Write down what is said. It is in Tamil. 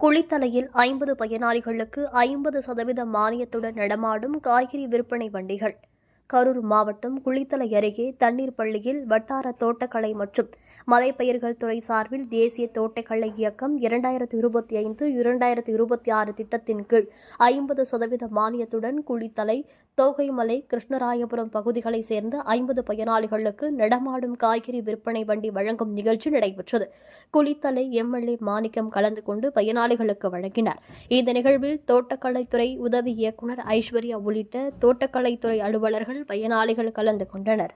குளித்தலையில் 50 பயனாளிகளுக்கு 50% மானியத்துடன் நடமாடும் காய்கறி விற்பனை வண்டிகள். கரூர் மாவட்டம் குளித்தலை அருகே தண்ணீர் பள்ளியில் வட்டார தோட்டக்கலை மற்றும் மலைப்பயிர்கள் துறை சார்பில் தேசிய தோட்டக்கலை இயக்கம் 2025-2026 திட்டத்தின் கீழ் 50% மானியத்துடன் குளித்தலை, தோகைமலை, கிருஷ்ணராயபுரம் பகுதிகளைச் சேர்ந்த 50 பயனாளிகளுக்கு நடமாடும் காய்கறி விற்பனை வண்டி வழங்கும் நிகழ்ச்சி நடைபெற்றது. குளித்தலை எம்எல்ஏ மாணிக்கம் கலந்து கொண்டு பயனாளிகளுக்கு வழங்கினார். இந்த நிகழ்வில் தோட்டக்கலைத்துறை உதவி இயக்குநர் ஐஸ்வர்யா உள்ளிட்ட தோட்டக்கலைத்துறை அலுவலர்கள், பயனாளிகள் கலந்து கொண்டனர்.